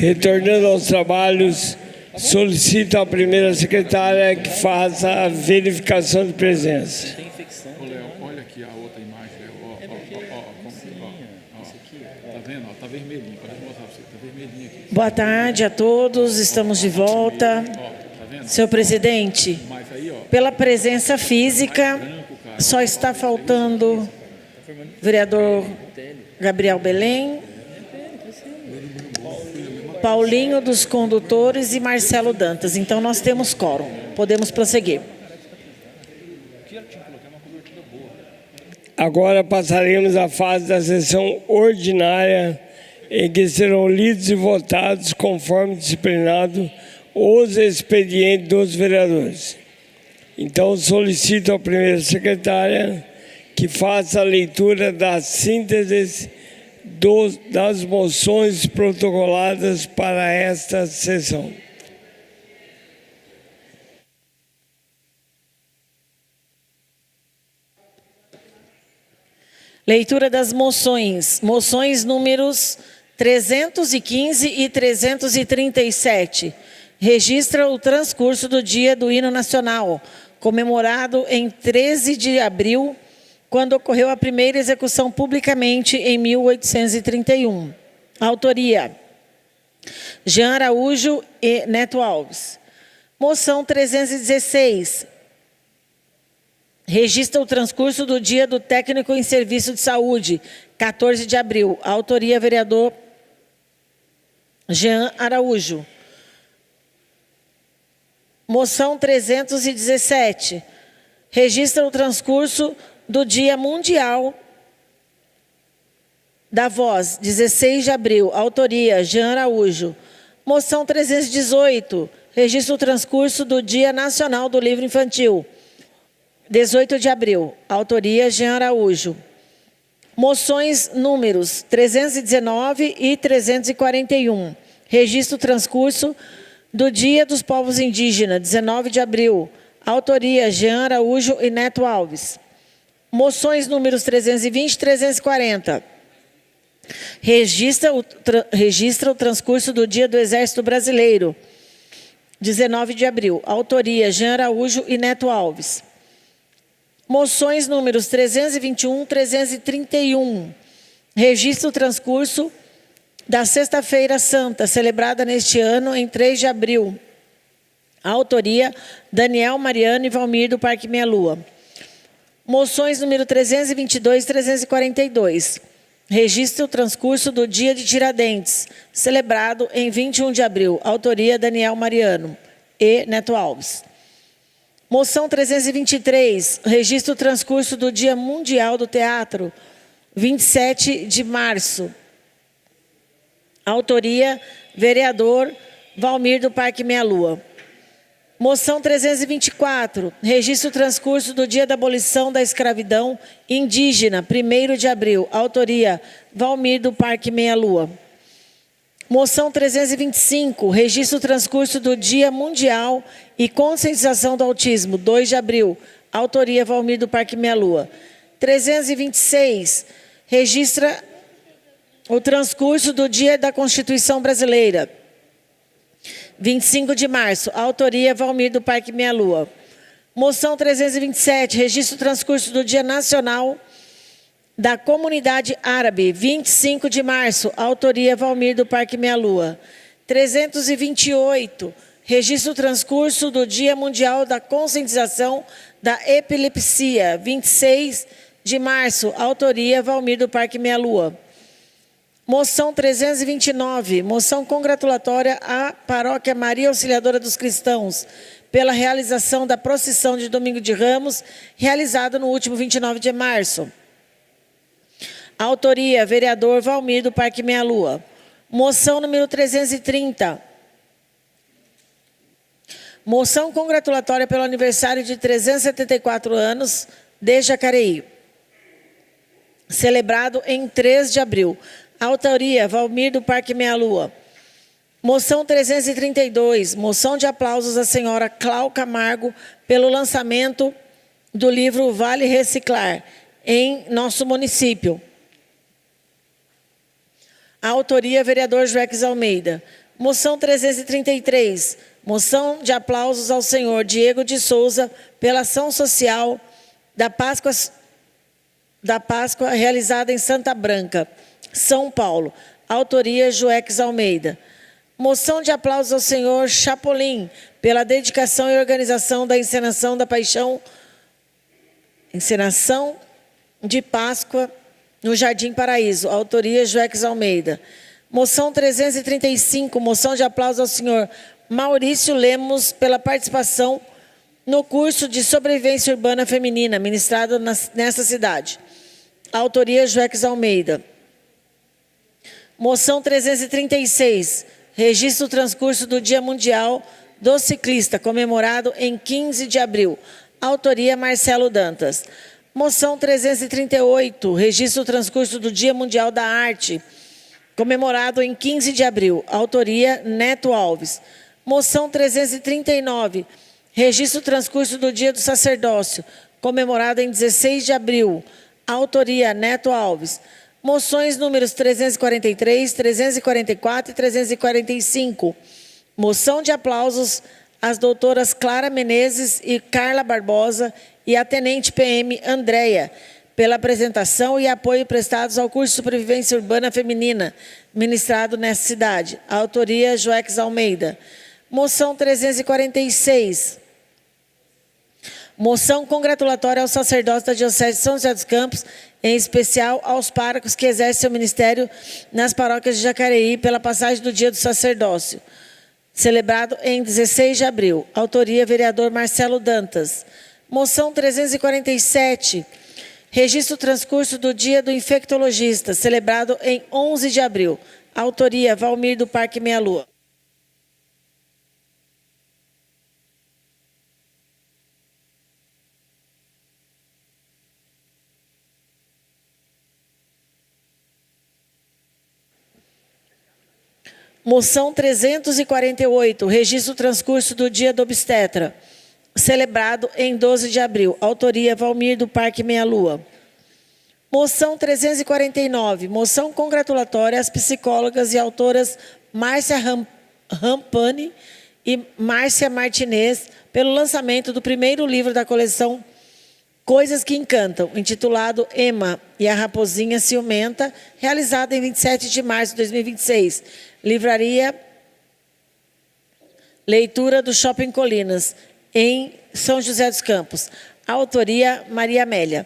Retornando aos trabalhos, solicito à primeira secretária que faça a verificação de presença. Olha aqui a outra imagem, Léo. Tá vendo? Tá vermelhinho. Pode mostrar para você. Tá vermelhinho aqui. Boa tarde a todos, estamos de volta. Senhor presidente, pela presença física, só está faltando o vereador Gabriel Belém, Paulinho dos Condutores e Marcelo Dantas. Então, nós temos quórum. Podemos prosseguir. Agora passaremos à fase da sessão ordinária, em que serão lidos e votados, conforme disciplinado, os expedientes dos vereadores. Então, solicito à primeira secretária que faça a leitura das sínteses das moções protocoladas para esta sessão. Leitura das moções. Moções números 315 e 337. Registra o transcurso do Dia do Hino Nacional, comemorado em 13 de abril, quando ocorreu a primeira execução publicamente em 1831. Autoria: Jean Araújo e Neto Alves. Moção 316. Registra o transcurso do Dia do Técnico em Serviço de Saúde, 14 de abril. Autoria: vereador Jean Araújo. Moção 317. Registra o transcurso do Dia Mundial da Voz, 16 de abril. Autoria: Jean Araújo. Moção 318. Registra o transcurso do Dia Nacional do Livro Infantil, 18 de abril. Autoria: Jean Araújo. Moções números 319 e 341. Registro o transcurso do Dia dos Povos Indígenas, 19 de abril. Autoria: Jean Araújo e Neto Alves. Moções números 320 e 340. Registra o transcurso do Dia do Exército Brasileiro, 19 de abril. Autoria: Jean Araújo e Neto Alves. Moções números 321 e 331. Registra o transcurso da Sexta-feira Santa, celebrada neste ano em 3 de abril. Autoria: Daniel Mariano e Valmir do Parque Meia Lua. Moções número 322 e 342. Registra o transcurso do Dia de Tiradentes, celebrado em 21 de abril. Autoria: Daniel Mariano e Neto Alves. Moção 323. Registra o transcurso do Dia Mundial do Teatro, 27 de março. Autoria: vereador Valmir do Parque Meia Lua. Moção 324. Registra o transcurso do Dia da Abolição da Escravidão Indígena, 1º de abril. Autoria: Valmir do Parque Meia Lua. Moção 325. Registra o transcurso do Dia Mundial e Conscientização do Autismo, 2 de abril. Autoria: Valmir do Parque Meia Lua. 326. Registra o transcurso do Dia da Constituição Brasileira, 25 de março. Autoria: Valmir do Parque Meia Lua. Moção 327. Registra o transcurso do Dia Nacional da Comunidade Árabe, 25 de março. Autoria: Valmir do Parque Meia Lua. 328. Registra o transcurso do Dia Mundial da Conscientização da Epilepsia, 26 de março. Autoria: Valmir do Parque Meia Lua. Moção 329, moção congratulatória à Paróquia Maria Auxiliadora dos Cristãos pela realização da procissão de Domingo de Ramos, realizada no último 29 de março. Autoria: vereador Valmir do Parque Meia Lua. Moção número 330. Moção congratulatória pelo aniversário de 374 anos de Jacareí, celebrado em 3 de abril. Autoria: Valmir do Parque Meia Lua. Moção 332. Moção de aplausos à senhora Clau Camargo pelo lançamento do livro Vale Reciclar em nosso município. Autoria: vereador Joeques Almeida. Moção 333, moção de aplausos ao senhor Diego de Souza pela ação social da Páscoa realizada em Santa Branca, São Paulo. Autoria Joex Almeida. Moção de aplausos ao senhor Chapolin pela dedicação e organização da encenação da Paixão, encenação de Páscoa no Jardim Paraíso. Autoria Joex Almeida. Moção 335, moção de aplausos ao senhor Maurício Lemos pela participação no curso de sobrevivência urbana feminina ministrado nessa cidade. Autoria Joex Almeida. Moção 336, registro do transcurso do Dia Mundial do Ciclista, comemorado em 15 de abril. Autoria Marcelo Dantas. Moção 338, registro do transcurso do Dia Mundial da Arte, comemorado em 15 de abril. Autoria Neto Alves. Moção 339, registro do transcurso do Dia do Sacerdócio, comemorado em 16 de abril. Autoria Neto Alves. Moções números 343, 344 e 345. Moção de aplausos às doutoras Clara Menezes e Carla Barbosa e à tenente PM Andréia, pela apresentação e apoio prestados ao curso de sobrevivência urbana feminina, ministrado nessa cidade. Autoria Joex Almeida. Moção 346. Moção congratulatória ao sacerdócio da Diocese de São José dos Campos, em especial aos párocos que exercem seu ministério nas paróquias de Jacareí pela passagem do Dia do Sacerdócio, celebrado em 16 de abril. Autoria vereador Marcelo Dantas. Moção 347. Registro do transcurso do Dia do Infectologista, celebrado em 11 de abril. Autoria Valmir do Parque Meia Lua. Moção 348, registro do transcurso do Dia do Obstetra, celebrado em 12 de abril. Autoria Valmir do Parque Meia Lua. Moção 349, moção congratulatória às psicólogas e autoras Márcia Rampani e Márcia Martinez pelo lançamento do primeiro livro da coleção Coisas que Encantam, intitulado Emma e a Raposinha Ciumenta, realizado em 27 de março de 2026. Livraria Leitura do Shopping Colinas, em São José dos Campos. Autoria Maria Amélia.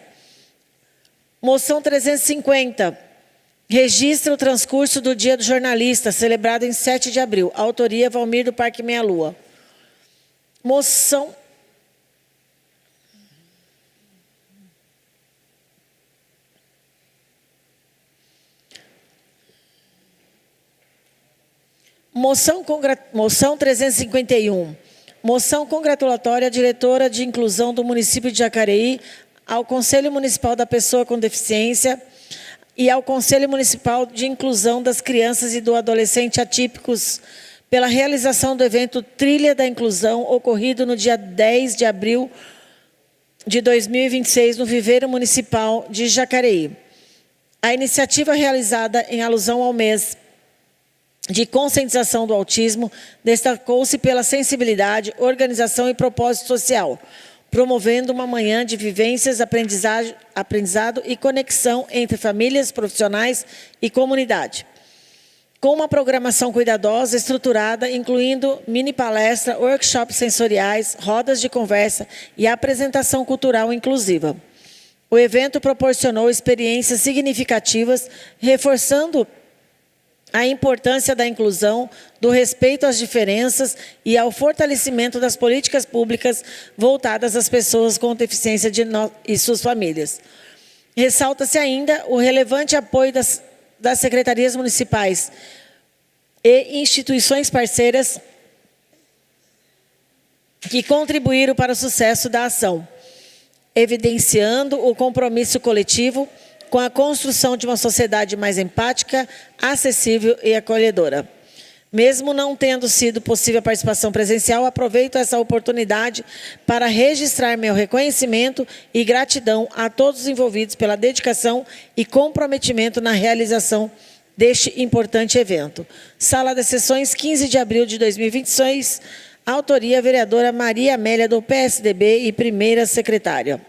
Moção 350. Registra o transcurso do Dia do Jornalista, celebrado em 7 de abril. Autoria Valmir do Parque Meia Lua. Moção Moção 351. Moção congratulatória à diretora de inclusão do município de Jacareí, ao Conselho Municipal da Pessoa com Deficiência e ao Conselho Municipal de Inclusão das Crianças e do Adolescente Atípicos pela realização do evento Trilha da Inclusão, ocorrido no dia 10 de abril de 2026, no Viveiro Municipal de Jacareí. A iniciativa realizada em alusão ao mês de conscientização do autismo destacou-se pela sensibilidade, organização e propósito social, promovendo uma manhã de vivências, aprendizado e conexão entre famílias, profissionais e comunidade. Com uma programação cuidadosa, estruturada, incluindo mini palestra, workshops sensoriais, rodas de conversa e apresentação cultural inclusiva. O evento proporcionou experiências significativas, reforçando a importância da inclusão, do respeito às diferenças e ao fortalecimento das políticas públicas voltadas às pessoas com deficiência e suas famílias. Ressalta-se ainda o relevante apoio das secretarias municipais e instituições parceiras que contribuíram para o sucesso da ação, evidenciando o compromisso coletivo com a construção de uma sociedade mais empática, acessível e acolhedora. Mesmo não tendo sido possível a participação presencial, aproveito essa oportunidade para registrar meu reconhecimento e gratidão a todos os envolvidos pela dedicação e comprometimento na realização deste importante evento. Sala das Sessões, 15 de abril de 2026. Autoria, vereadora Maria Amélia, do PSDB e primeira secretária.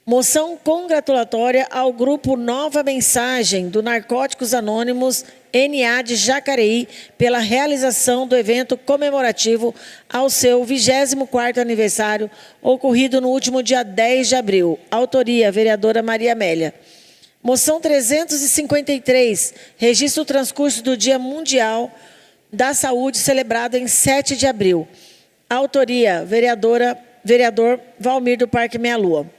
Moção congratulatória ao Grupo Nova Mensagem do Narcóticos Anônimos NA de Jacareí pela realização do evento comemorativo ao seu 24º aniversário, ocorrido no último dia 10 de abril. Autoria, vereadora Maria Amélia. Moção 353, registro o transcurso do Dia Mundial da Saúde, celebrado em 7 de abril. Autoria, vereador Valmir do Parque Meia Lua.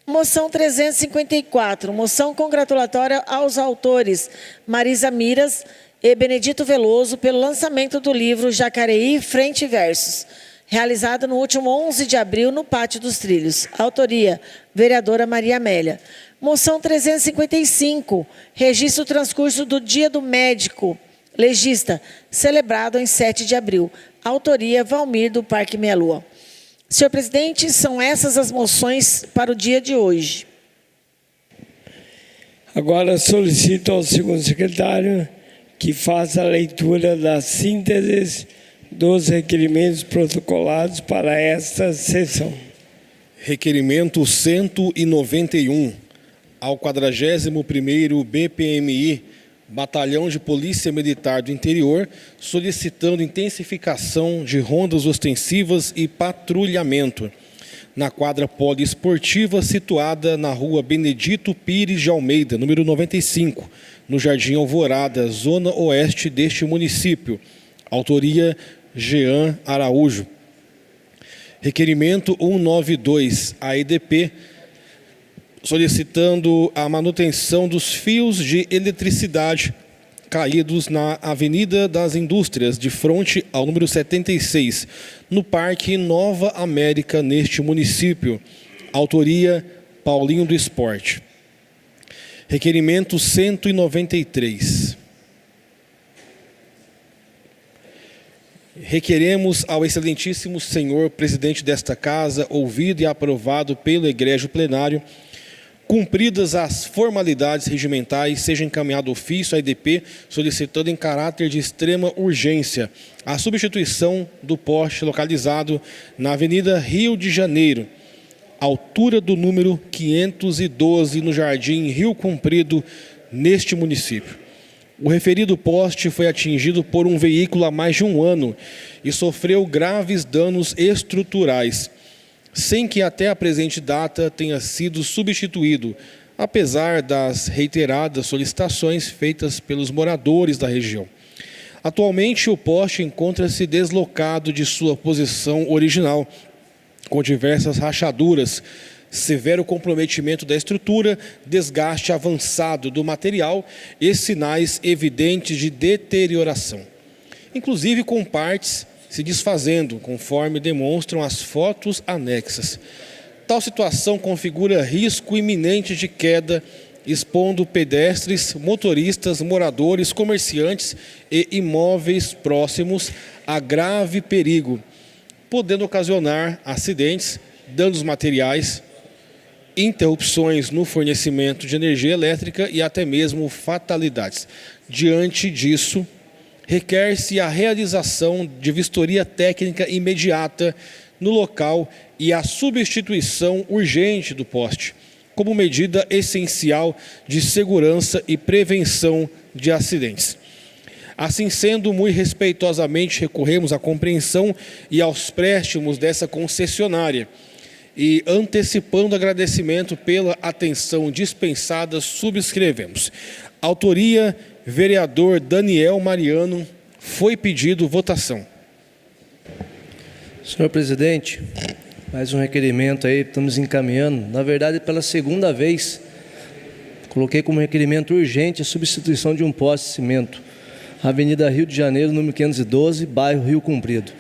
Moção 354, moção congratulatória aos autores Marisa Miras e Benedito Veloso pelo lançamento do livro Jacareí Frente e Versos, realizado no último 11 de abril no Pátio dos Trilhos. Autoria, vereadora Maria Amélia. Moção 355, registro o transcurso do Dia do Médico Legista, celebrado em 7 de abril. Autoria, Valmir do Parque Meia Lua. Senhor presidente, são essas as moções para o dia de hoje. Agora solicito ao segundo secretário que faça a leitura das sínteses dos requerimentos protocolados para esta sessão. Requerimento 191 ao 41º BPMI, Batalhão de Polícia Militar do Interior, solicitando intensificação de rondas ostensivas e patrulhamento na quadra poliesportiva situada na rua Benedito Pires de Almeida, número 95, no Jardim Alvorada, zona oeste deste município. Autoria, Jean Araújo. Requerimento 192, a EDP, solicitando a manutenção dos fios de eletricidade caídos na Avenida das Indústrias, de frente ao número 76, no Parque Nova América, neste município. Autoria, Paulinho do Esporte. Requerimento 193. Requeremos ao excelentíssimo senhor presidente desta casa, ouvido e aprovado pelo egrégio plenário, cumpridas as formalidades regimentais, seja encaminhado ofício à EDP, solicitando em caráter de extrema urgência a substituição do poste localizado na Avenida Rio de Janeiro, altura do número 512, no Jardim Rio Comprido, neste município. O referido poste foi atingido por um veículo há mais de um ano e sofreu graves danos estruturais, sem que até a presente data tenha sido substituído, apesar das reiteradas solicitações feitas pelos moradores da região. Atualmente, o poste encontra-se deslocado de sua posição original, com diversas rachaduras, severo comprometimento da estrutura, desgaste avançado do material e sinais evidentes de deterioração, inclusive com partes se desfazendo, conforme demonstram as fotos anexas. Tal situação configura risco iminente de queda, expondo pedestres, motoristas, moradores, comerciantes e imóveis próximos a grave perigo, podendo ocasionar acidentes, danos materiais, interrupções no fornecimento de energia elétrica e até mesmo fatalidades. Diante disso, requer-se a realização de vistoria técnica imediata no local e a substituição urgente do poste, como medida essencial de segurança e prevenção de acidentes. Assim sendo, muito respeitosamente recorremos à compreensão e aos préstimos dessa concessionária e, antecipando agradecimento pela atenção dispensada, subscrevemos. Autoria, vereador Daniel Mariano. Foi pedido votação. Senhor presidente, mais um requerimento aí, estamos encaminhando. Na verdade, pela segunda vez, coloquei como requerimento urgente a substituição de um poste de cimento. Avenida Rio de Janeiro, número 512, bairro Rio Comprido.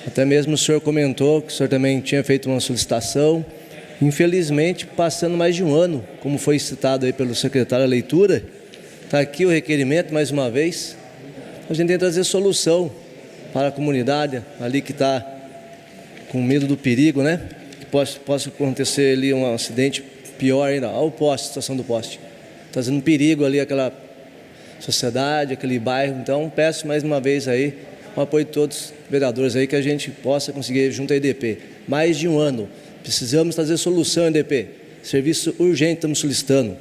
Até mesmo o senhor comentou que o senhor também tinha feito uma solicitação. Infelizmente, passando mais de um ano, como foi citado aí pelo secretário da leitura, está aqui o requerimento mais uma vez. A gente tem que trazer solução para a comunidade ali que está com medo do perigo, né? Que possa acontecer ali um acidente pior ainda. Olha o poste, a situação do poste. Está trazendo perigo ali aquela sociedade, aquele bairro. Então, peço mais uma vez aí o apoio de todos os vereadores aí que a gente possa conseguir junto à EDP. Mais de um ano. Precisamos trazer solução, EDP. Serviço urgente estamos solicitando.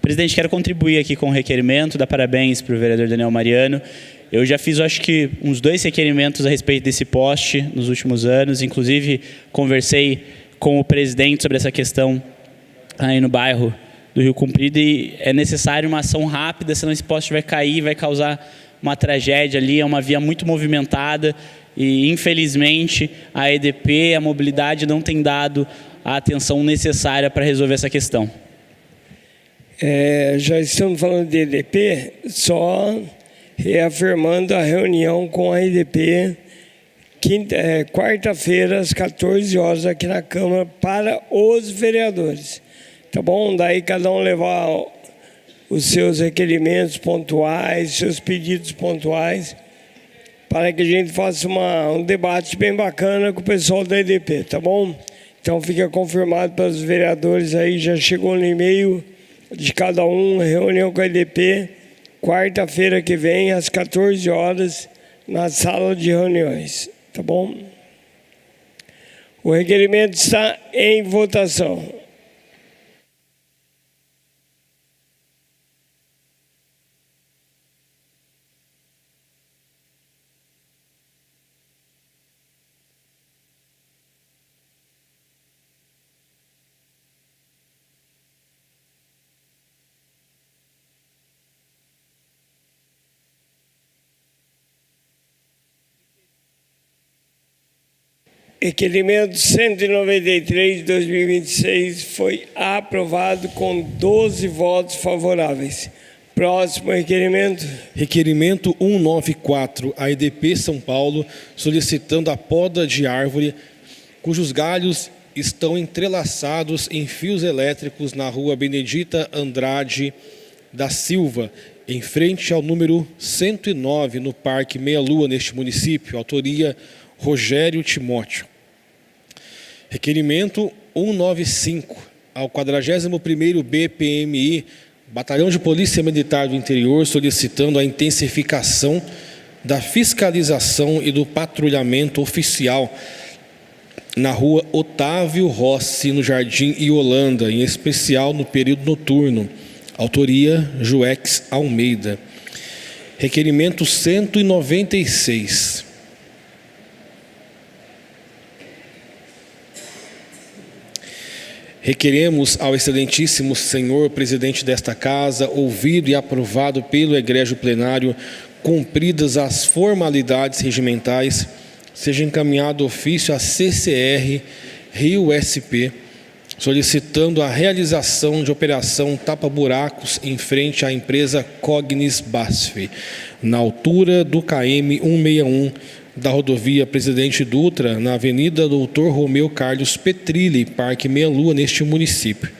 Presidente, quero contribuir aqui com o requerimento, dar parabéns para o vereador Daniel Mariano. Eu já fiz, acho que, uns 2 requerimentos a respeito desse poste nos últimos anos. Inclusive, conversei com o presidente sobre essa questão aí no bairro do Rio Comprido e é necessário uma ação rápida, senão esse poste vai cair, vai causar uma tragédia ali. É uma via muito movimentada e, infelizmente, a EDP, a mobilidade, não tem dado a atenção necessária para resolver essa questão. Já estamos falando de EDP, só reafirmando a reunião com a EDP, quarta-feira, às 14 horas, aqui na Câmara, para os vereadores. Tá bom? Daí cada um levar os seus requerimentos pontuais, seus pedidos pontuais, para que a gente faça um debate bem bacana com o pessoal da EDP, tá bom? Então fica confirmado para os vereadores aí, já chegou no e-mail de cada um, reunião com a EDP, quarta-feira que vem, às 14 horas, na sala de reuniões, tá bom? O requerimento está em votação. Requerimento 193 de 2026 foi aprovado com 12 votos favoráveis. Próximo requerimento. Requerimento 194, a EDP São Paulo, solicitando a poda de árvore cujos galhos estão entrelaçados em fios elétricos na rua Benedita Andrade da Silva, em frente ao número 109, no Parque Meia Lua, neste município. Autoria Rogério Timóteo. Requerimento 195, ao 41º BPMI, Batalhão de Polícia Militar do Interior, solicitando a intensificação da fiscalização e do patrulhamento oficial na rua Otávio Rossi, no Jardim Iolanda, em especial no período noturno. Autoria Joex Almeida. Requerimento 196. Requeremos ao excelentíssimo senhor presidente desta casa, ouvido e aprovado pelo egrégio plenário, cumpridas as formalidades regimentais, seja encaminhado ofício à CCR Rio SP, solicitando a realização de operação tapa-buracos em frente à empresa Cognis Basf, na altura do KM 161, da rodovia Presidente Dutra, na Avenida Doutor Romeu Carlos Petrilli, Parque Meia Lua, neste município.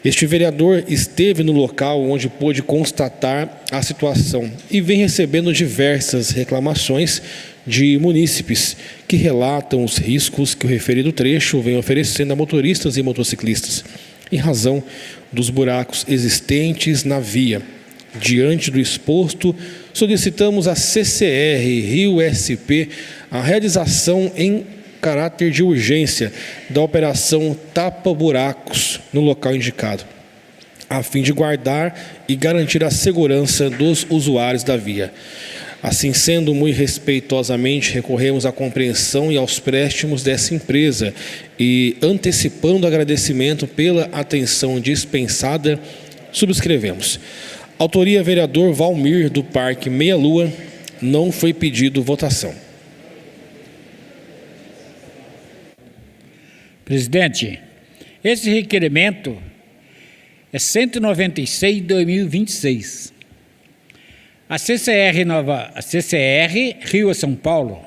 Este vereador esteve no local onde pôde constatar a situação e vem recebendo diversas reclamações de munícipes que relatam os riscos que o referido trecho vem oferecendo a motoristas e motociclistas, em razão dos buracos existentes na via. Diante do exposto, solicitamos à CCR Rio SP a realização em caráter de urgência da operação tapa-buracos no local indicado, a fim de guardar e garantir a segurança dos usuários da via. Assim sendo, muito respeitosamente, recorremos à compreensão e aos préstimos dessa empresa e, antecipando o agradecimento pela atenção dispensada, subscrevemos. Autoria vereador Valmir, do Parque Meia Lua. Não foi pedido votação. Presidente, esse requerimento é 196 de 2026. A CCR Rio a São Paulo,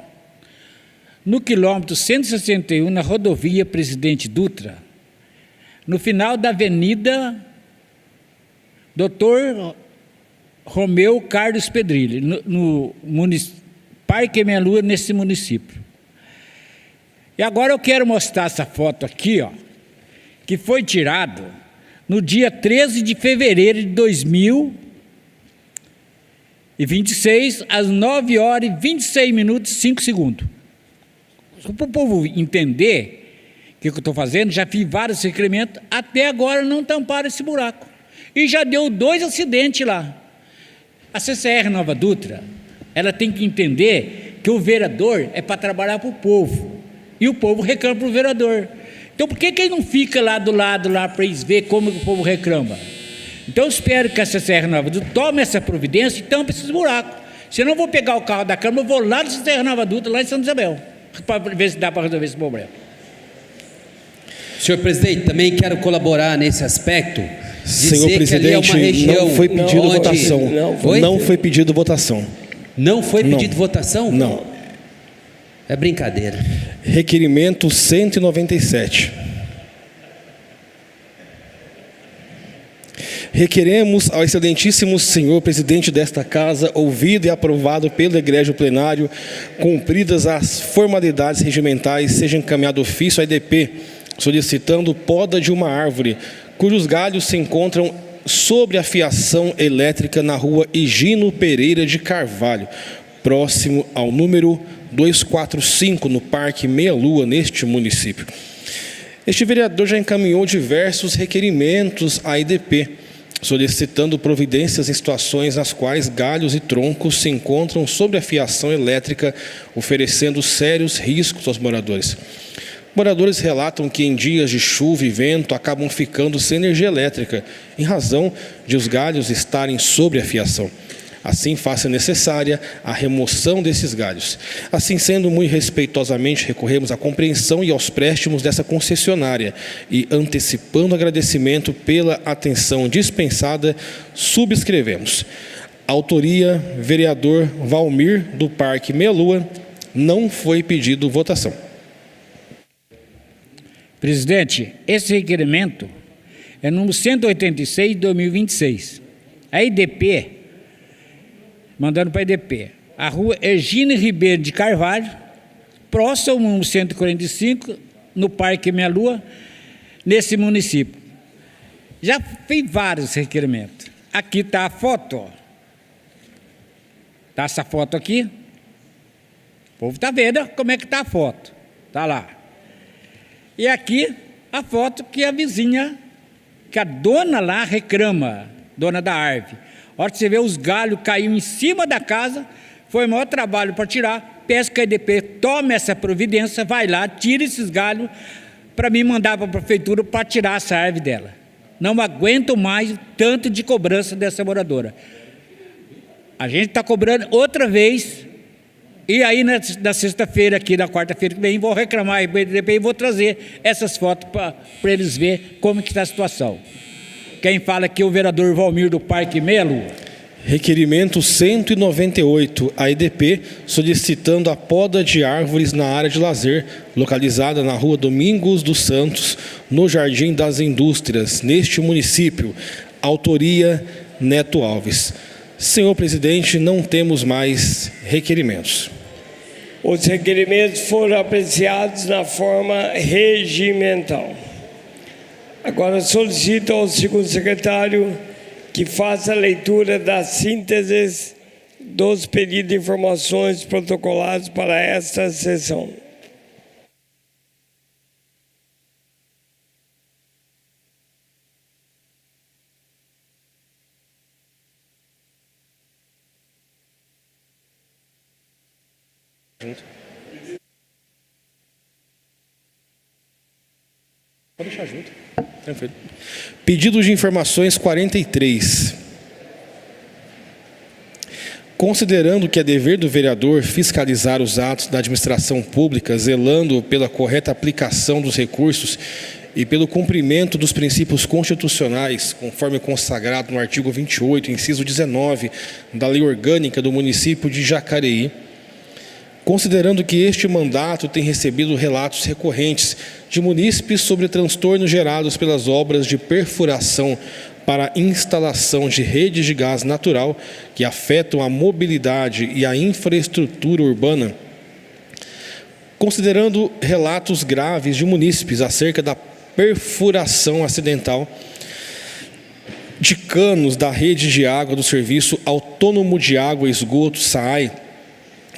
no quilômetro 161, na rodovia Presidente Dutra, no final da Avenida Dr. Romeu Carlos Pedrilli, no Parque Minha Lua, nesse município. E agora eu quero mostrar essa foto aqui, ó, que foi tirado no dia 13 de fevereiro de 2026, às 9 horas e 26 minutos e 5 segundos. Para o povo entender o que eu estou fazendo, já fiz vários requerimentos, até agora não tamparam esse buraco. E já deu 2 acidentes lá. A CCR Nova Dutra, ela tem que entender que o vereador é para trabalhar para o povo. E o povo reclama para o vereador. Então, por que ele não fica lá do lado, lá para eles verem como o povo reclama? Então, eu espero que a CCR Nova Dutra tome essa providência e tampe esses buracos. Senão, eu vou pegar o carro da Câmara, eu vou lá da CCR Nova Dutra, lá em Santa Isabel, para ver se dá para resolver esse problema. Senhor presidente, também quero colaborar nesse aspecto. Senhor presidente, não foi pedido votação. Não foi pedido votação. Não foi pedido votação? Não. É brincadeira. Requerimento 197. Requeremos ao excelentíssimo senhor presidente desta casa, ouvido e aprovado pelo egrégio plenário, cumpridas as formalidades regimentais, seja encaminhado ofício à EDP, solicitando poda de uma árvore, cujos galhos se encontram sobre a fiação elétrica na rua Higino Pereira de Carvalho, próximo ao número 245, no Parque Meia Lua, neste município. Este vereador já encaminhou diversos requerimentos à IDP, solicitando providências em situações nas quais galhos e troncos se encontram sobre a fiação elétrica, oferecendo sérios riscos aos moradores. Moradores relatam que em dias de chuva e vento acabam ficando sem energia elétrica, em razão de os galhos estarem sobre a fiação. Assim, faça necessária a remoção desses galhos. Assim sendo, muito respeitosamente recorremos à compreensão e aos préstimos dessa concessionária e, antecipando o agradecimento pela atenção dispensada, subscrevemos. Autoria, vereador Valmir, do Parque Meia Lua. Não foi pedido votação. Presidente, esse requerimento é número 186 de 2026. A IDP, mandando para a IDP, a rua Egine Ribeiro de Carvalho, próximo ao número 145, no Parque Minha Lua, nesse município. Já fiz vários requerimentos. Aqui está a foto, ó. Está essa foto aqui. O povo está vendo como é que está a foto. Está lá. E aqui a foto que a vizinha, que a dona lá reclama, dona da árvore. A hora que você vê os galhos caindo em cima da casa, foi o maior trabalho para tirar. Peço que a EDP tome essa providência, vai lá, tira esses galhos para mim mandar para a prefeitura para tirar essa árvore dela. Não aguento mais tanto de cobrança dessa moradora. A gente está cobrando outra vez. E aí, na sexta-feira, aqui, na quarta-feira que vem, vou reclamar e vou trazer essas fotos para eles verem como que está a situação. Quem fala aqui é o vereador Valmir, do Parque Meia Lua. Requerimento 198, a IDP, solicitando a poda de árvores na área de lazer, localizada na rua Domingos dos Santos, no Jardim das Indústrias, neste município. Autoria, Neto Alves. Senhor presidente, não temos mais requerimentos. Os requerimentos foram apreciados na forma regimental. Agora solicito ao segundo secretário que faça a leitura das sínteses dos pedidos de informações protocolados para esta sessão. Pode deixar junto. Tranquilo. Pedido de informações 43. Considerando que é dever do vereador fiscalizar os atos da administração pública, zelando pela correta aplicação dos recursos e pelo cumprimento dos princípios constitucionais, conforme consagrado no artigo 28, inciso 19, da Lei Orgânica do município de Jacareí, considerando que este mandato tem recebido relatos recorrentes de munícipes sobre transtornos gerados pelas obras de perfuração para instalação de redes de gás natural que afetam a mobilidade e a infraestrutura urbana, considerando relatos graves de munícipes acerca da perfuração acidental de canos da rede de água do Serviço Autônomo de Água e Esgoto, SAAI,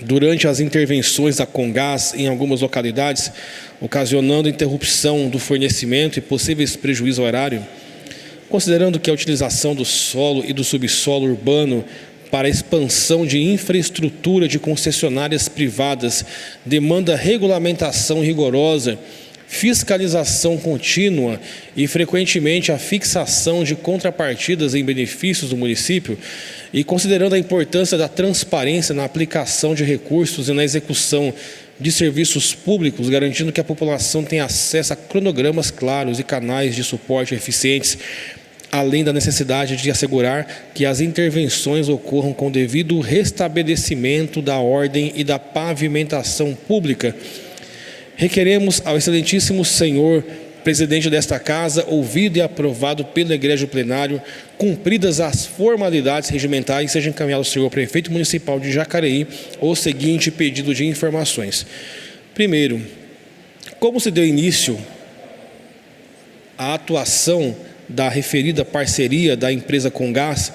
durante as intervenções da Congás em algumas localidades, ocasionando interrupção do fornecimento e possíveis prejuízos ao erário, considerando que a utilização do solo e do subsolo urbano para a expansão de infraestrutura de concessionárias privadas demanda regulamentação rigorosa, fiscalização contínua e, frequentemente, a fixação de contrapartidas em benefícios do município, e considerando a importância da transparência na aplicação de recursos e na execução de serviços públicos, garantindo que a população tenha acesso a cronogramas claros e canais de suporte eficientes, além da necessidade de assegurar que as intervenções ocorram com devido restabelecimento da ordem e da pavimentação pública, requeremos ao excelentíssimo senhor presidente desta casa, ouvido e aprovado pelo egrégio plenário, cumpridas as formalidades regimentais, seja encaminhado ao senhor prefeito municipal de Jacareí o seguinte pedido de informações. Primeiro, como se deu início à atuação da referida parceria da empresa Congás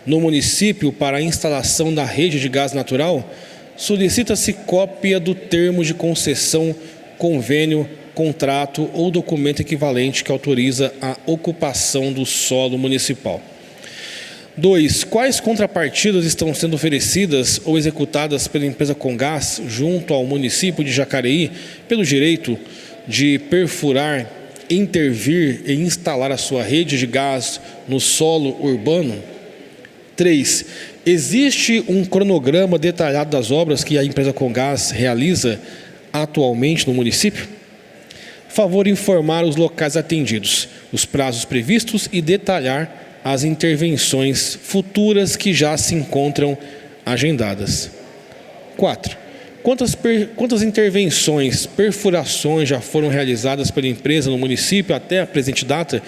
no município para a instalação da rede de gás natural, solicita-se cópia do termo de concessão, convênio, contrato ou documento equivalente que autoriza a ocupação do solo municipal. 2. Quais contrapartidas estão sendo oferecidas ou executadas pela empresa Congás junto ao município de Jacareí pelo direito de perfurar, intervir e instalar a sua rede de gás no solo urbano? 3. Existe um cronograma detalhado das obras que a empresa Congás realiza atualmente no município? Favor informar os locais atendidos, os prazos previstos e detalhar as intervenções futuras que já se encontram agendadas. 4. Quantas intervenções, perfurações já foram realizadas pela empresa no município até a presente data?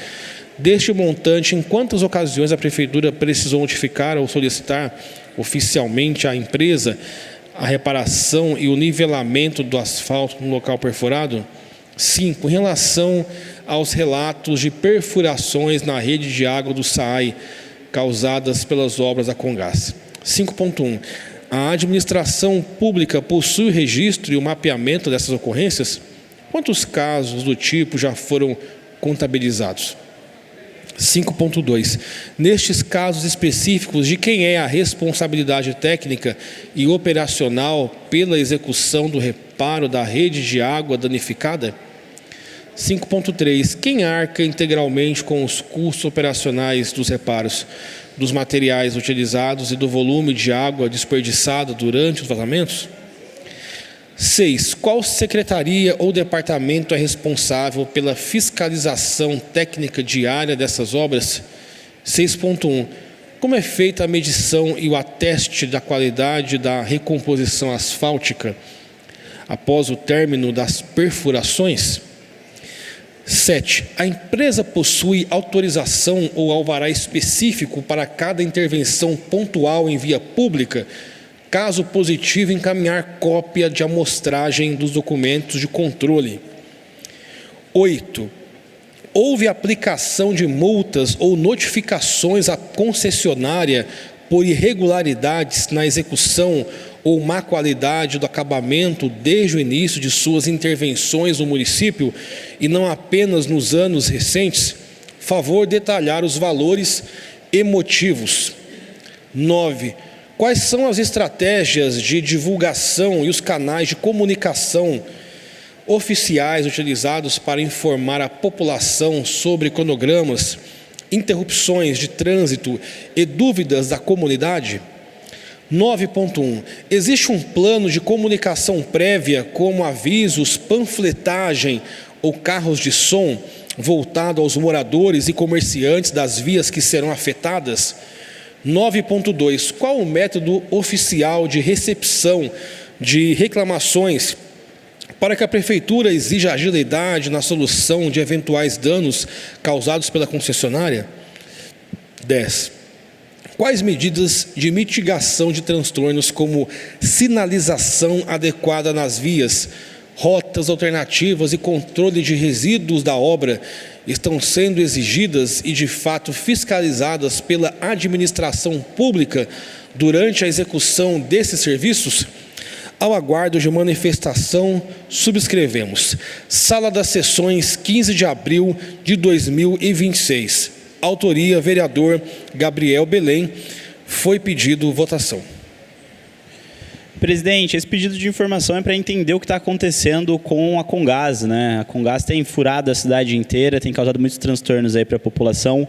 Deste montante, em quantas ocasiões a Prefeitura precisou notificar ou solicitar oficialmente à empresa a reparação e o nivelamento do asfalto no local perfurado? 5. Em relação aos relatos de perfurações na rede de água do SAAI causadas pelas obras da Congás. 5.1. A administração pública possui o registro e o mapeamento dessas ocorrências? Quantos casos do tipo já foram contabilizados? 5.2. Nestes casos específicos, de quem é a responsabilidade técnica e operacional pela execução do reparo da rede de água danificada? 5.3. Quem arca integralmente com os custos operacionais dos reparos, dos materiais utilizados e do volume de água desperdiçada durante os vazamentos? 6. Qual secretaria ou departamento é responsável pela fiscalização técnica diária dessas obras? 6.1. Como é feita a medição e o ateste da qualidade da recomposição asfáltica após o término das perfurações? 7. A empresa possui autorização ou alvará específico para cada intervenção pontual em via pública? Caso positivo, encaminhar cópia de amostragem dos documentos de controle. 8. Houve aplicação de multas ou notificações à concessionária por irregularidades na execução ou má qualidade do acabamento desde o início de suas intervenções no município e não apenas nos anos recentes? Favor detalhar os valores e motivos. 9. Quais são as estratégias de divulgação e os canais de comunicação oficiais utilizados para informar a população sobre cronogramas, interrupções de trânsito e dúvidas da comunidade? 9.1. Existe um plano de comunicação prévia, como avisos, panfletagem ou carros de som, voltado aos moradores e comerciantes das vias que serão afetadas? 9.2. Qual o método oficial de recepção de reclamações para que a Prefeitura exija agilidade na solução de eventuais danos causados pela concessionária? 10. Quais medidas de mitigação de transtornos, como sinalização adequada nas vias, rotas alternativas e controle de resíduos da obra, estão sendo exigidas e, de fato, fiscalizadas pela administração pública durante a execução desses serviços? Ao aguardo de manifestação, subscrevemos. Sala das Sessões, 15 de abril de 2026. Autoria, vereador Gabriel Belém. Foi pedido votação. Presidente, esse pedido de informação é para entender o que está acontecendo com a Comgás, né? A Comgás tem furado a cidade inteira, tem causado muitos transtornos aí para a população.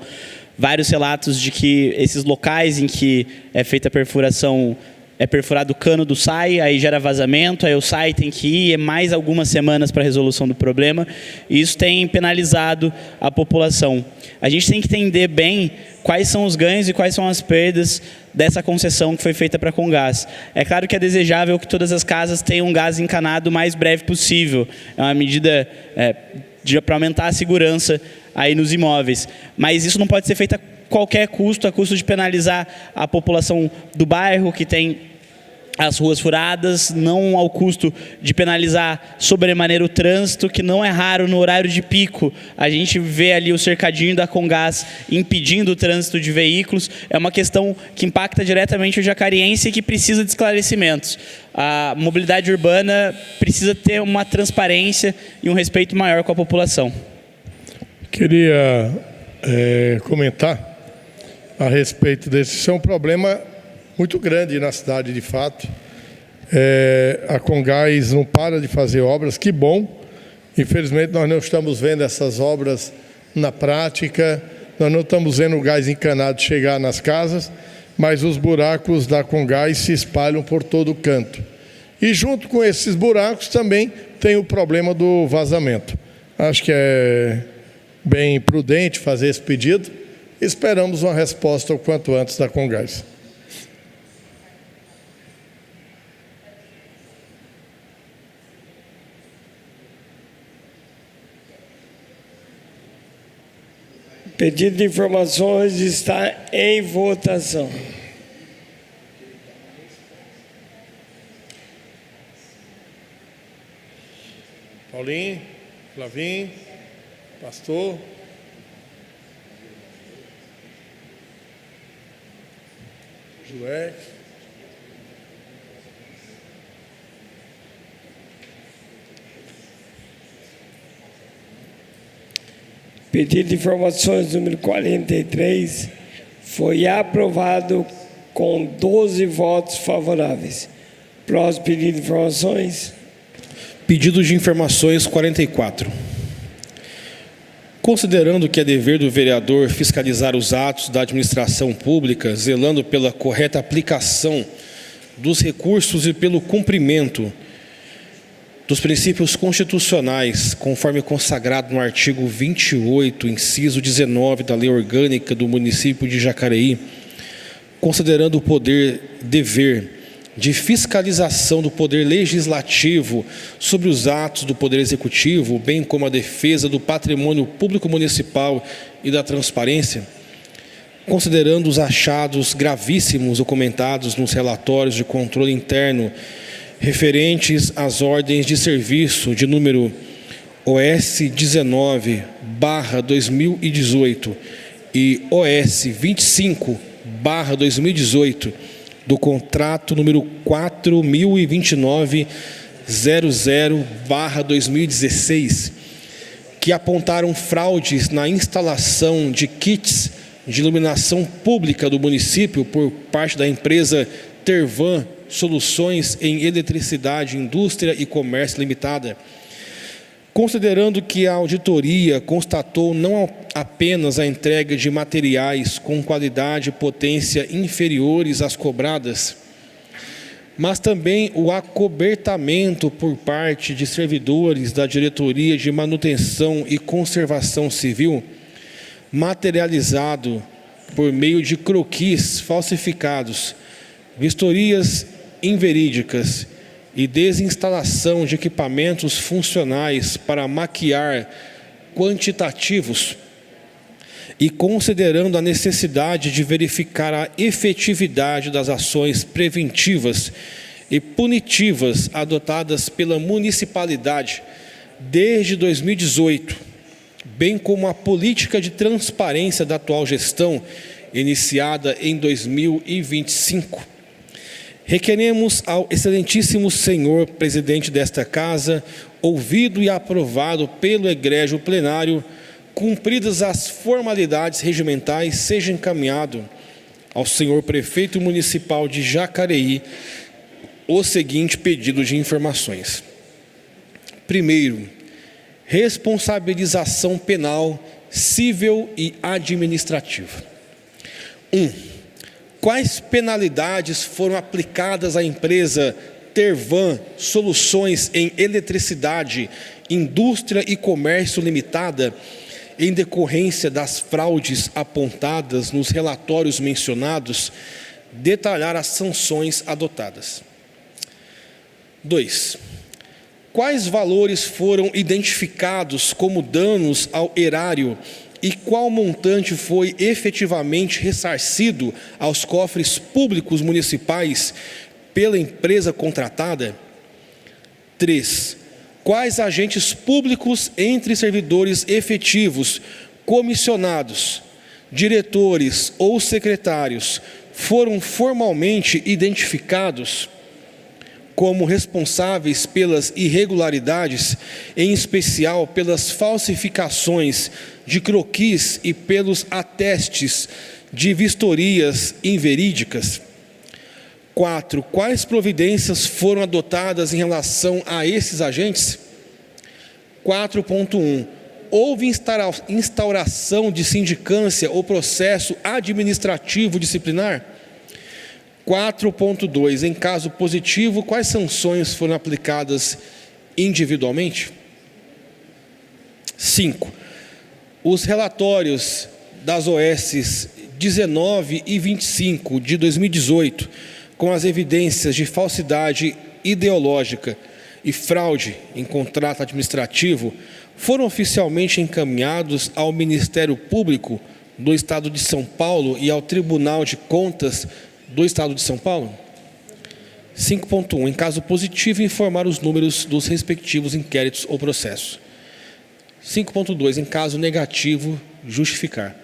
Vários relatos de que esses locais em que é feita a perfuração, é perfurado o cano do SAI, aí gera vazamento, aí o SAI tem que ir, é mais algumas semanas para a resolução do problema, e isso tem penalizado a população. A gente tem que entender bem quais são os ganhos e quais são as perdas dessa concessão que foi feita para a Comgás. É claro que é desejável que todas as casas tenham gás encanado o mais breve possível. É uma medida para aumentar a segurança aí nos imóveis. Mas isso não pode ser feito a qualquer custo, a custo de penalizar a população do bairro que tem as ruas furadas, não ao custo de penalizar sobremaneira o trânsito, que não é raro no horário de pico. A gente vê ali o cercadinho da Comgás impedindo o trânsito de veículos. É uma questão que impacta diretamente o jacariense e que precisa de esclarecimentos. A mobilidade urbana precisa ter uma transparência e um respeito maior com a população. Queria comentar a respeito desse. Isso é um problema muito grande na cidade, de fato. A Comgás não para de fazer obras, que bom. Infelizmente, nós não estamos vendo essas obras na prática, nós não estamos vendo o gás encanado chegar nas casas, mas os buracos da Comgás se espalham por todo o canto. E junto com esses buracos também tem o problema do vazamento. Acho que é bem prudente fazer esse pedido. Esperamos uma resposta o quanto antes da Comgás. Pedido de informações está em votação. Paulinho, Flavinho, pastor. Joé. Pedido de informações número 43 foi aprovado com 12 votos favoráveis. Próximo pedido de informações. Pedido de informações 44. Considerando que é dever do vereador fiscalizar os atos da administração pública, zelando pela correta aplicação dos recursos e pelo cumprimento dos princípios constitucionais, conforme consagrado no artigo 28, inciso 19 da Lei Orgânica do município de Jacareí, considerando o dever de fiscalização do poder legislativo sobre os atos do poder executivo, bem como a defesa do patrimônio público municipal e da transparência, considerando os achados gravíssimos documentados nos relatórios de controle interno referentes às ordens de serviço de número OS 19/2018 e OS 25/2018 do contrato número 4029/00/2016, que apontaram fraudes na instalação de kits de iluminação pública do município por parte da empresa Tervan Soluções em Eletricidade, Indústria e Comércio Limitada. Considerando que a auditoria constatou não apenas a entrega de materiais com qualidade e potência inferiores às cobradas, mas também o acobertamento por parte de servidores da Diretoria de Manutenção e Conservação Civil, materializado por meio de croquis falsificados, vistorias inverídicas e desinstalação de equipamentos funcionais para maquiar quantitativos, e considerando a necessidade de verificar a efetividade das ações preventivas e punitivas adotadas pela municipalidade desde 2018, bem como a política de transparência da atual gestão, iniciada em 2025. Requeremos ao excelentíssimo senhor presidente desta casa, ouvido e aprovado pelo egrégio plenário, cumpridas as formalidades regimentais, seja encaminhado ao senhor prefeito municipal de Jacareí o seguinte pedido de informações. Primeiro, responsabilização penal, civil e administrativa. 1. Quais penalidades foram aplicadas à empresa Tervan Soluções em Eletricidade, Indústria e Comércio Limitada, em decorrência das fraudes apontadas nos relatórios mencionados, detalhar as sanções adotadas. 2. Quais valores foram identificados como danos ao erário e qual montante foi efetivamente ressarcido aos cofres públicos municipais pela empresa contratada? 3. Quais agentes públicos entre servidores efetivos, comissionados, diretores ou secretários foram formalmente identificados como responsáveis pelas irregularidades, em especial pelas falsificações de croquis e pelos atestes de vistorias inverídicas? 4. Quais providências foram adotadas em relação a esses agentes? 4.1. Houve instauração de sindicância ou processo administrativo disciplinar? 4.2. Em caso positivo, quais sanções foram aplicadas individualmente? 5. Os relatórios das OS 19 e 25 de 2018, com as evidências de falsidade ideológica e fraude em contrato administrativo, foram oficialmente encaminhados ao Ministério Público do Estado de São Paulo e ao Tribunal de Contas do Estado de São Paulo? 5.1. Em caso positivo, informar os números dos respectivos inquéritos ou processos. 5.2. Em caso negativo, justificar.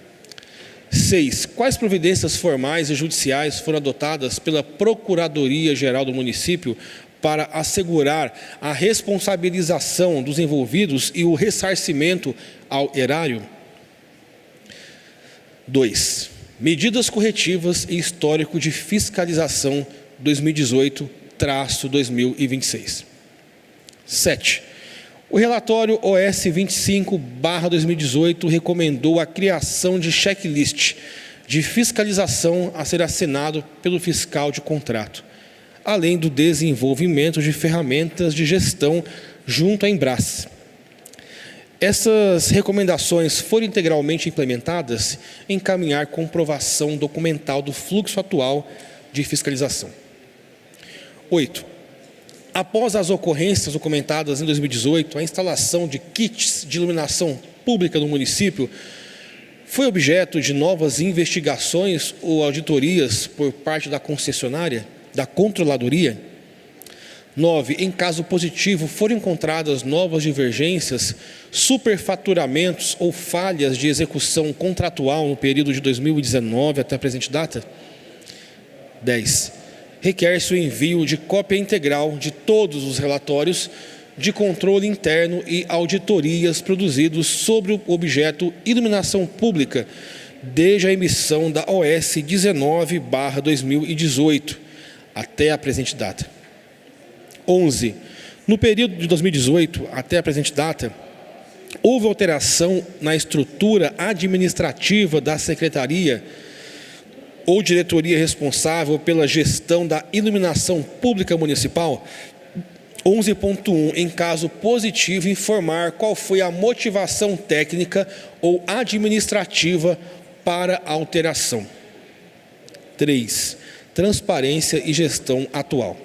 6. Quais providências formais e judiciais foram adotadas pela Procuradoria-Geral do município para assegurar a responsabilização dos envolvidos e o ressarcimento ao erário? 2. Medidas corretivas e histórico de fiscalização 2018-2026. 7. O relatório OS 25/2018 recomendou a criação de checklist de fiscalização a ser assinado pelo fiscal de contrato, além do desenvolvimento de ferramentas de gestão junto à Embras. Essas recomendações foram integralmente implementadas em encaminhar comprovação documental do fluxo atual de fiscalização. 8. Após as ocorrências documentadas em 2018, a instalação de kits de iluminação pública no município foi objeto de novas investigações ou auditorias por parte da concessionária, da controladoria. 9. Em caso positivo, foram encontradas novas divergências, superfaturamentos ou falhas de execução contratual no período de 2019 até a presente data? 10. Requer-se o envio de cópia integral de todos os relatórios de controle interno e auditorias produzidos sobre o objeto iluminação pública desde a emissão da OS 19/2018 até a presente data. 11. No período de 2018 até a presente data, houve alteração na estrutura administrativa da Secretaria ou diretoria responsável pela gestão da iluminação pública municipal. 11.1. Em caso positivo, informar qual foi a motivação técnica ou administrativa para a alteração. 3. Transparência e gestão atual.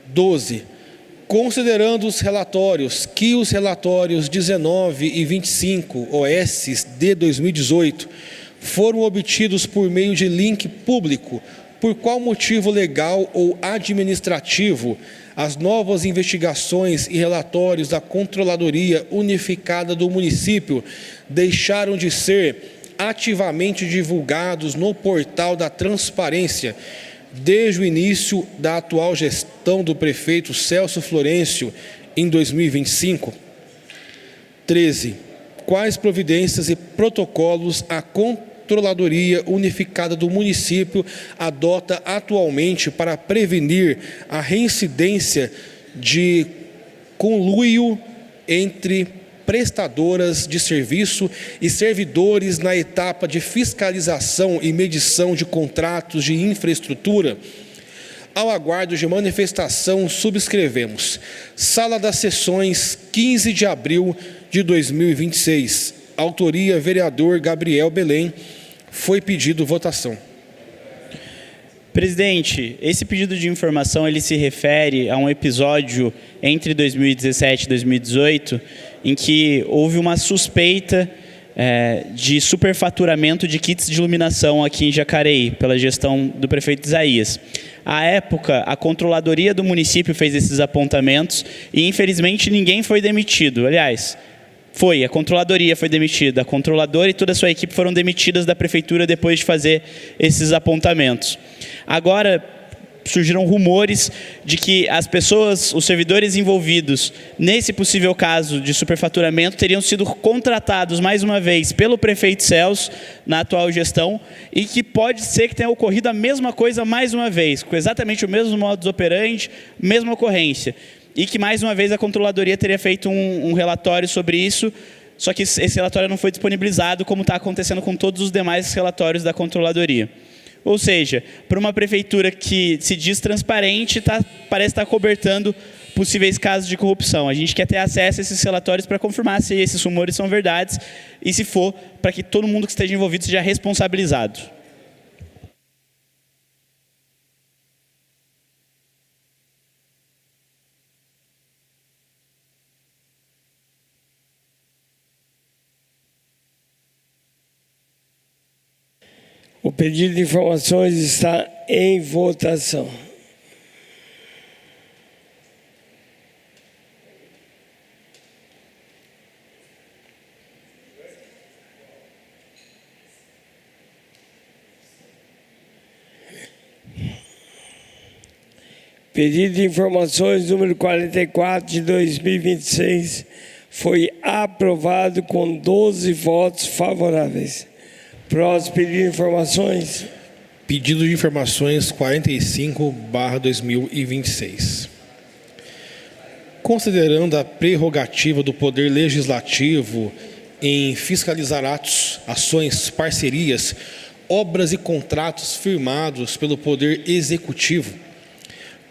12. Considerando os relatórios que os relatórios 19 e 25 OS de 2018 foram obtidos por meio de link público, por qual motivo legal ou administrativo as novas investigações e relatórios da Controladoria Unificada do município deixaram de ser ativamente divulgados no portal da transparência desde o início da atual gestão do prefeito Celso Florencio em 2025? 13. Quais providências e protocolos a Controladoria Unificada do município adota atualmente para prevenir a reincidência de conluio entre prestadoras de serviço e servidores na etapa de fiscalização e medição de contratos de infraestrutura? Ao aguardo de manifestação, subscrevemos. Sala das Sessões, 15 de abril de 2026. Autoria, vereador Gabriel Belém. Foi pedido votação. Presidente, esse pedido de informação ele se refere a um episódio entre 2017 e 2018 em que houve uma suspeita de superfaturamento de kits de iluminação aqui em Jacareí, pela gestão do prefeito Isaías. À época, a controladoria do município fez esses apontamentos e, infelizmente, ninguém foi demitido. Aliás, a controladoria foi demitida. A controladora e toda a sua equipe foram demitidas da prefeitura depois de fazer esses apontamentos. Agora, surgiram rumores de que as pessoas, os servidores envolvidos nesse possível caso de superfaturamento teriam sido contratados mais uma vez pelo prefeito Celso na atual gestão e que pode ser que tenha ocorrido a mesma coisa mais uma vez, com exatamente o mesmo modus operandi, mesma ocorrência. E que mais uma vez a controladoria teria feito um relatório sobre isso, só que esse relatório não foi disponibilizado, como está acontecendo com todos os demais relatórios da controladoria. Ou seja, para uma prefeitura que se diz transparente, parece estar cobertando possíveis casos de corrupção. A gente quer ter acesso a esses relatórios para confirmar se esses rumores são verdades e, se for, para que todo mundo que esteja envolvido seja responsabilizado. O pedido de informações está em votação. Pedido de informações número 44 de 2026 foi aprovado com 12 votos favoráveis. Próximo pedido de informações. Pedido de informações 45/2026. Considerando a prerrogativa do Poder Legislativo em fiscalizar atos, ações, parcerias, obras e contratos firmados pelo Poder Executivo,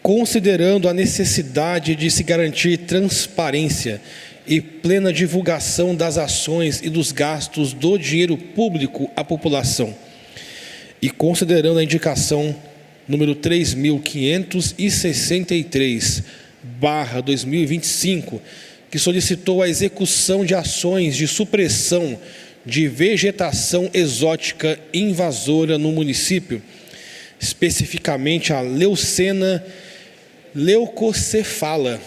considerando a necessidade de se garantir transparência e plena divulgação das ações e dos gastos do dinheiro público à população, e considerando a indicação número 3.563/2025, que solicitou a execução de ações de supressão de vegetação exótica invasora no município, especificamente a leucena leucocefala,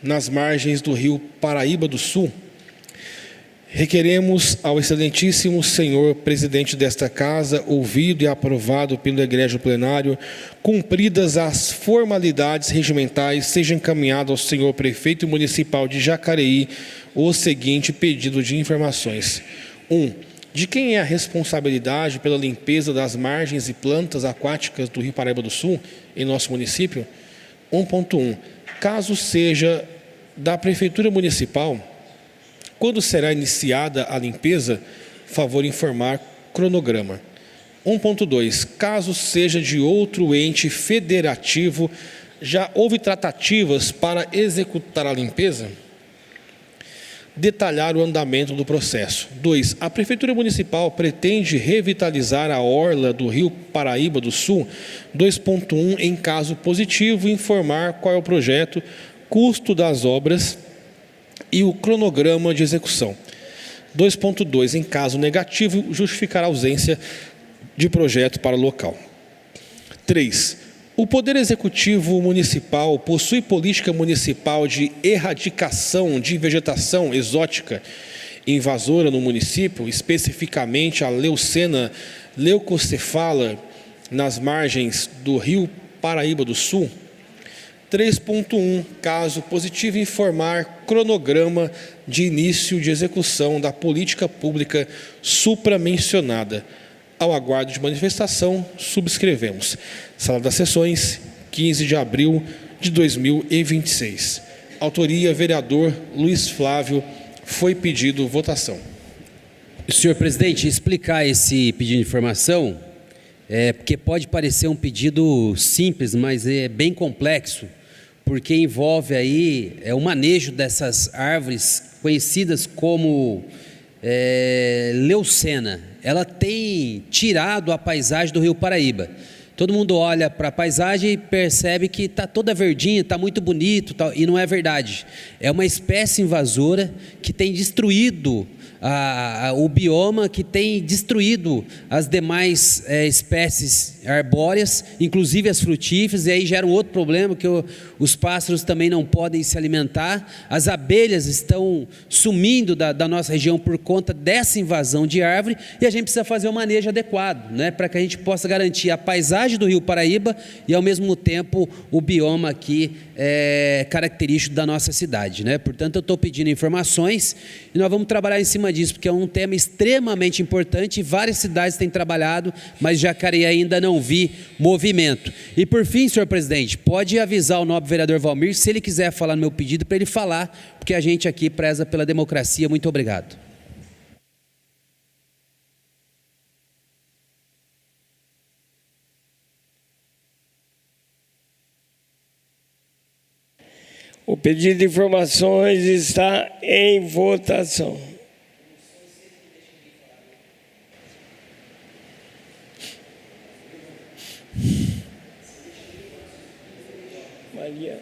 nas margens do rio Paraíba do Sul, requeremos ao excelentíssimo senhor presidente desta casa, ouvido e aprovado pelo egrégio plenário, cumpridas as formalidades regimentais, seja encaminhado ao senhor prefeito municipal de Jacareí o seguinte pedido de informações. 1. De quem é a responsabilidade pela limpeza das margens e plantas aquáticas do rio Paraíba do Sul, em nosso município? 1.1. Caso seja da Prefeitura Municipal, quando será iniciada a limpeza, favor informar cronograma. 1.2. Caso seja de outro ente federativo, já houve tratativas para executar a limpeza? Detalhar o andamento do processo. 2. A Prefeitura Municipal pretende revitalizar a orla do Rio Paraíba do Sul. 2.1. Em caso positivo, informar qual é o projeto, custo das obras e o cronograma de execução. 2.2. Em caso negativo, justificar a ausência de projeto para o local. 3. O Poder Executivo Municipal possui política municipal de erradicação de vegetação exótica invasora no município, especificamente a leucena leucocefala nas margens do Rio Paraíba do Sul? 3.1. Caso positivo, informar cronograma de início de execução da política pública supramencionada. Ao aguardo de manifestação, subscrevemos. Sala das Sessões, 15 de abril de 2026. Autoria, vereador Luiz Flávio. Foi pedido votação. Senhor presidente, explicar esse pedido de informação, porque pode parecer um pedido simples, mas é bem complexo, porque envolve aí o manejo dessas árvores conhecidas como leucena. Ela tem tirado a paisagem do Rio Paraíba. Todo mundo olha para a paisagem e percebe que está toda verdinha, está muito bonito, e não é verdade. É uma espécie invasora que tem destruído o bioma, que tem destruído as demais espécies arbóreas, inclusive as frutíferas, e aí gera um outro problema, que os pássaros também não podem se alimentar. As abelhas estão sumindo da nossa região por conta dessa invasão de árvore, e a gente precisa fazer um manejo adequado, né, para que a gente possa garantir a paisagem do Rio Paraíba e, ao mesmo tempo, o bioma aqui característico da nossa cidade, né? Portanto, eu estou pedindo informações e nós vamos trabalhar em cima disso, porque é um tema extremamente importante e várias cidades têm trabalhado, mas Jacareí ainda não vi movimento. E por fim, senhor presidente, pode avisar o nobre vereador Valmir, se ele quiser falar no meu pedido, para ele falar, porque a gente aqui preza pela democracia. Muito obrigado. O pedido de informações está em votação. Maria.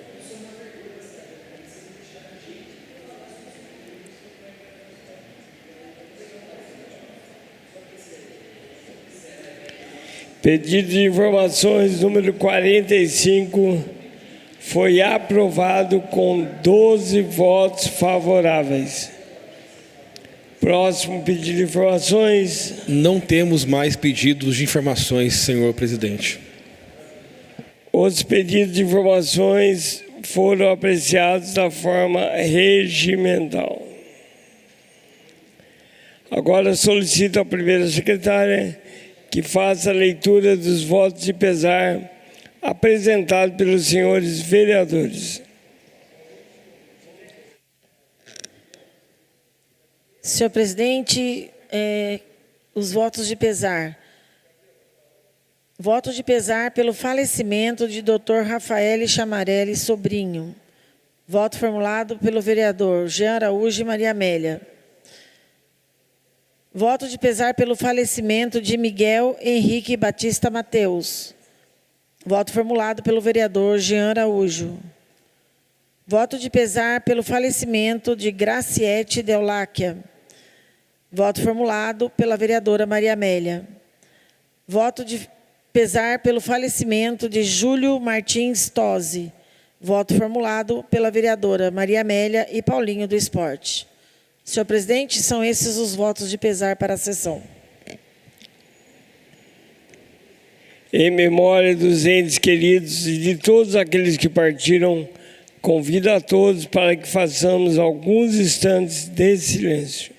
Pedido de informações número 45 foi aprovado com 12 votos favoráveis. Próximo pedido de informações. Não temos mais pedidos de informações, senhor presidente. Os pedidos de informações foram apreciados da forma regimental. Agora solicito à primeira secretária que faça a leitura dos votos de pesar apresentados pelos senhores vereadores. Senhor presidente, os votos de pesar. Voto de pesar pelo falecimento de Dr. Rafael Chamarelli Sobrinho. Voto formulado pelo vereador Jean Araújo e Maria Amélia. Voto de pesar pelo falecimento de Miguel Henrique Batista Mateus. Voto formulado pelo vereador Jean Araújo. Voto de pesar pelo falecimento de Graciete Deuláquia. Voto formulado pela vereadora Maria Amélia. Voto de pesar pelo falecimento de Júlio Martins Tosi. Voto formulado pela vereadora Maria Amélia e Paulinho do Esporte. Senhor presidente, são esses os votos de pesar para a sessão. Em memória dos entes queridos e de todos aqueles que partiram, convido a todos para que façamos alguns instantes de silêncio.